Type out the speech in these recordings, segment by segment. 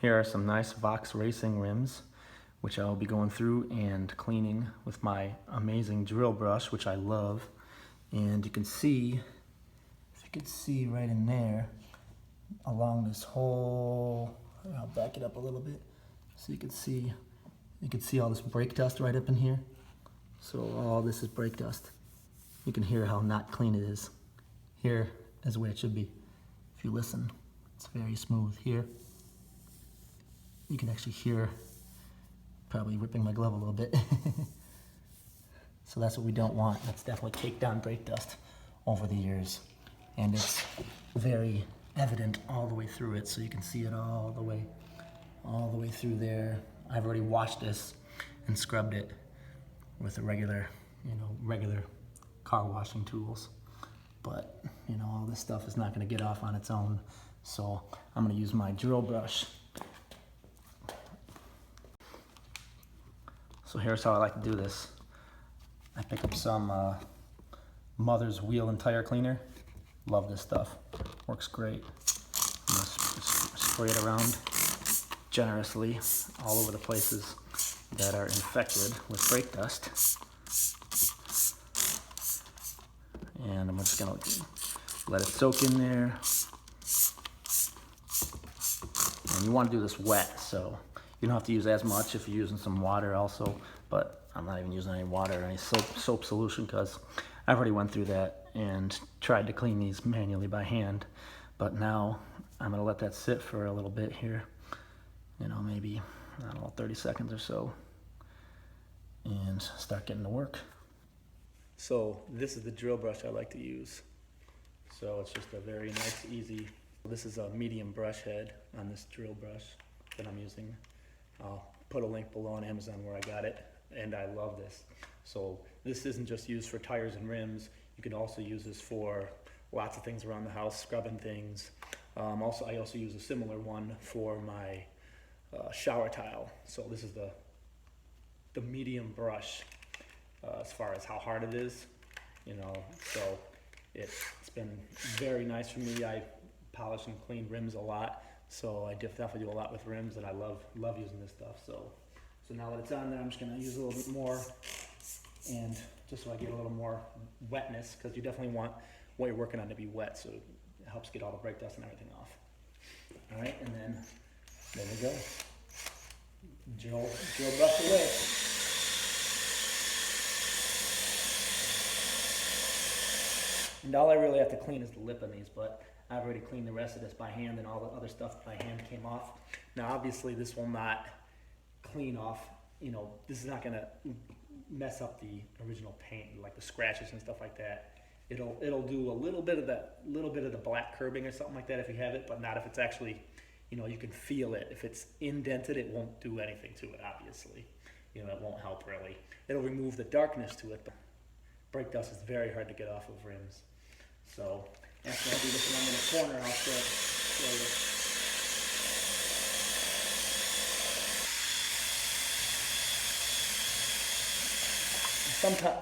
Here are some nice Vox racing rims, which I'll be going through and cleaning with my amazing drill brush, which I love. And you can see, if you can see right in there, along this whole, I'll back it up a little bit, so you can see all this brake dust right up in here. So all this is brake dust. You can hear how not clean it is. Here is where it should be. If you listen, it's very smooth here. You can actually hear probably ripping my glove a little bit. So that's what we don't want. That's definitely caked on brake dust over the years. And it's very evident all the way through it, so you can see it all the way through there. I've already washed this and scrubbed it with a regular car washing tools. But, all this stuff is not gonna get off on its own. So I'm gonna use my drill brush. So here's how I like to do this. I pick up some Mother's Wheel and Tire Cleaner. Love this stuff, works great. I'm gonna spray it around generously all over the places that are infected with brake dust. And I'm just gonna let it soak in there. And you want to do this wet, so you don't have to use as much if you're using some water also, but I'm not even using any water or any soap solution because I've already went through that and tried to clean these manually by hand. But now I'm gonna let that sit for a little bit here, maybe, 30 seconds or so, and start getting to work. So this is the drill brush I like to use. So it's just a very nice, easy, this is a medium brush head on this drill brush that I'm using. I'll put a link below on Amazon where I got it, and I love this. So this isn't just used for tires and rims. You can also use this for lots of things around the house, scrubbing things. I also use a similar one for my shower tile. So this is the medium brush as far as how hard it is, so it's been very nice for me. I polish and clean rims a lot, so I definitely do a lot with rims, and I love using this stuff. So now that it's on there, I'm just gonna use a little bit more, and just so I get a little more wetness, because you definitely want what you're working on to be wet, so it helps get all the brake dust and everything off. All right, and then there we go. Drill brush away. And all I really have to clean is the lip on these, but I've already cleaned the rest of this by hand, and all the other stuff by hand came off. Now obviously this will not clean off, this is not gonna mess up the original paint, like the scratches and stuff like that. It'll do a little bit of the black curbing or something like that if you have it, but not if it's actually, you can feel it. If it's indented, it won't do anything to it, obviously. It won't help really. It'll remove the darkness to it, but brake dust is very hard to get off of rims. So after I do this one in the corner, I'll show you.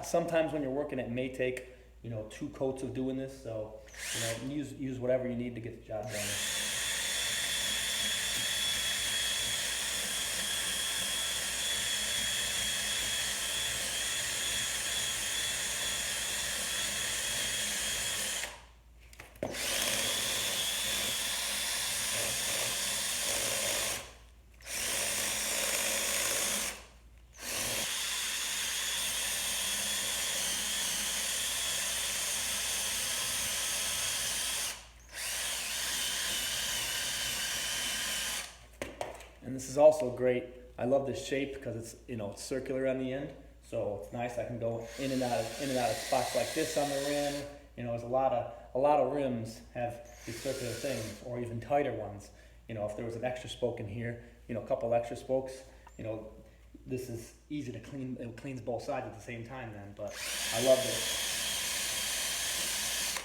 Sometimes when you're working, it may take 2 coats of doing this. So use whatever you need to get the job done. And this is also great. I love this shape because it's it's circular on the end, so it's nice. I can go in and out of spots like this on the rim. There's a lot of rims have these circular things, or even tighter ones. If there was an extra spoke in here, a couple extra spokes, this is easy to clean. It cleans both sides at the same time then. But I love this.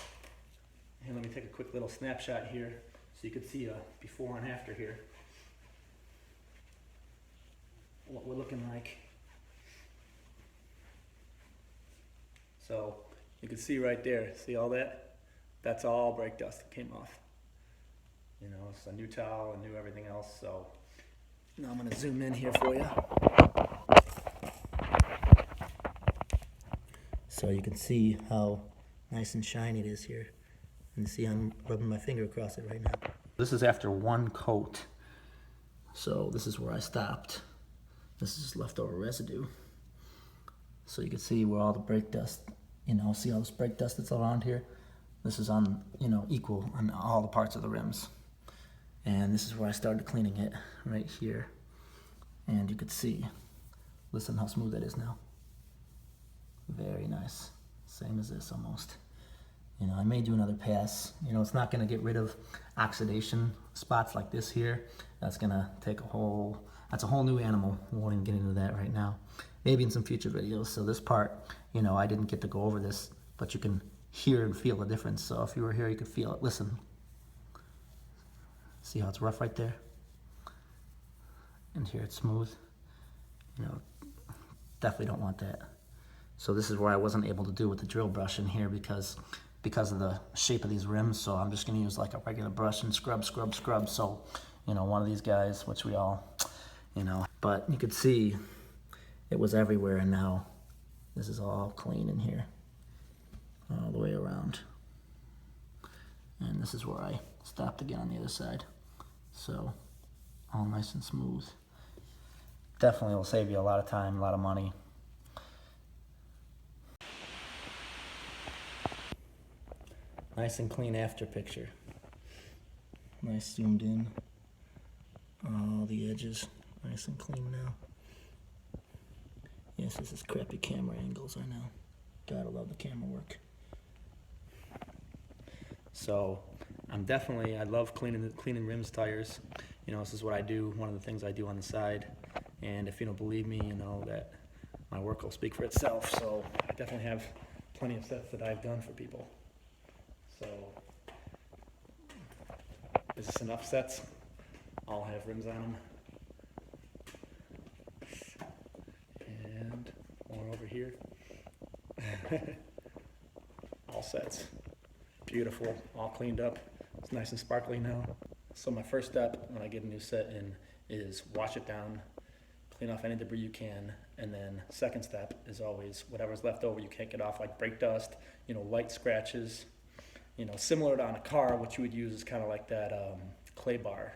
And let me take a quick little snapshot here so you can see a before and after here. What we're looking like. So you can see right there, see all that? That's all brake dust that came off. It's a new towel and new everything else. So Now I'm going to zoom in here for you. So you can see how nice and shiny it is here. And see I'm rubbing my finger across it right now. This is after one coat. So this is where I stopped. This is leftover residue. So you can see where all the brake dust, see all this brake dust that's around here? This is on, equal on all the parts of the rims. And this is where I started cleaning it, right here. And you could see, listen how smooth that is now. Very nice, same as this almost. I may do another pass. It's not gonna get rid of oxidation spots like this here. That's gonna take that's a whole new animal. We won't even get into that right now. Maybe in some future videos. So this part, I didn't get to go over this, but you can hear and feel the difference. So if you were here, you could feel it. Listen. See how it's rough right there? And here it's smooth. Definitely don't want that. So this is where I wasn't able to do with the drill brush in here because of the shape of these rims. So I'm just gonna use like a regular brush and scrub. So, one of these guys, which we all, but you could see it was everywhere, and now this is all clean in here, all the way around. And this is where I stopped again on the other side. So all nice and smooth. Definitely will save you a lot of time, a lot of money. Nice and clean after picture. Nice zoomed in. All the edges nice and clean now. Yes, this is crappy camera angles, I know. Gotta love the camera work. So I love cleaning rims, tires. This is what I do, one of the things I do on the side. And if you don't believe me, that my work will speak for itself. So I definitely have plenty of sets that I've done for people. So is this enough sets? All have rims on them. And more over here. All sets. Beautiful, all cleaned up. It's nice and sparkly now. So my first step when I get a new set in is wash it down, clean off any debris you can, and then second step is always whatever's left over you can't get off, like brake dust, light scratches. Similar to on a car, what you would use is kind of like that clay bar.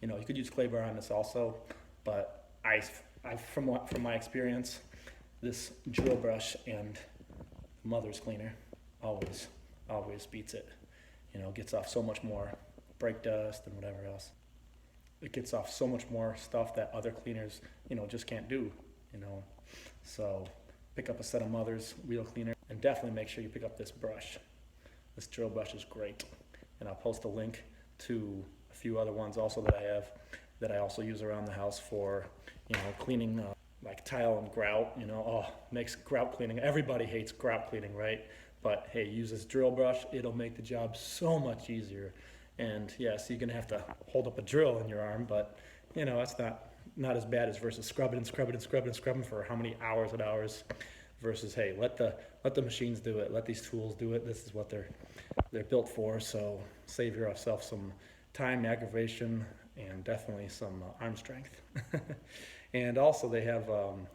You could use clay bar on this also, but from my experience, this drill brush and mother's cleaner always beats it. Gets off so much more brake dust and whatever else. It gets off so much more stuff that other cleaners, just can't do. So pick up a set of mother's wheel cleaner, and definitely make sure you pick up this brush. This drill brush is great, and I'll post a link to a few other ones also that I have that I also use around the house for cleaning like tile and grout. Makes grout cleaning. Everybody hates grout cleaning, right? But hey, use this drill brush. It'll make the job so much easier. And yes, you're gonna have to hold up a drill in your arm, but it's not as bad as versus scrubbing for how many hours and hours. Versus, hey, let the machines do it. Let these tools do it. This is what they're built for. So save yourself some time, aggravation, and definitely some arm strength. And also they have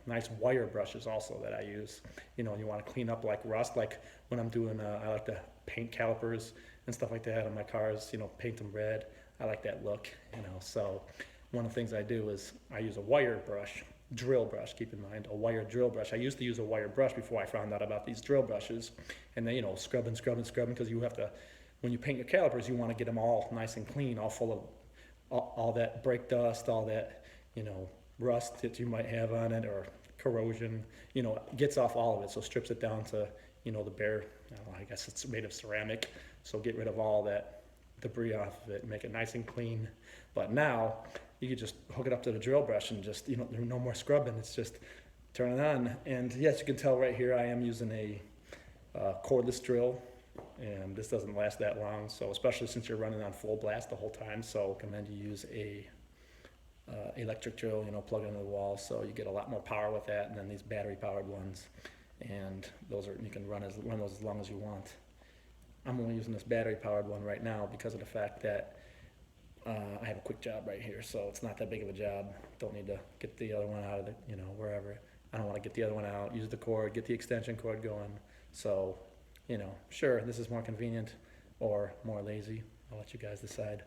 nice wire brushes also that I use. You want to clean up like rust. Like when I'm doing, I like to paint calipers and stuff like that on my cars. Paint them red. I like that look. So one of the things I do is I use a wire brush. Drill brush, keep in mind, a wire drill brush. I used to use a wire brush before I found out about these drill brushes, and then scrubbing because you have to, when you paint your calipers, you want to get them all nice and clean, all full of all that brake dust, all that rust that you might have on it, or corrosion. Gets off all of it, so strips it down to the bare. I guess it's made of ceramic, so get rid of all that debris off of it, make it nice and clean. But now you can just hook it up to the drill brush and just, there's no more scrubbing. It's just turn it on. And yes, you can tell right here I am using a cordless drill, and this doesn't last that long. So especially since you're running on full blast the whole time, so I recommend you use a electric drill, plug it into the wall, so you get a lot more power with that. And then these battery powered ones, and you can run those as long as you want. I'm only using this battery powered one right now because of the fact that I have a quick job right here, so it's not that big of a job. Don't need to get the other one out of the, wherever. I don't want to get the other one out, use the cord, get the extension cord going. So, sure, this is more convenient or more lazy. I'll let you guys decide.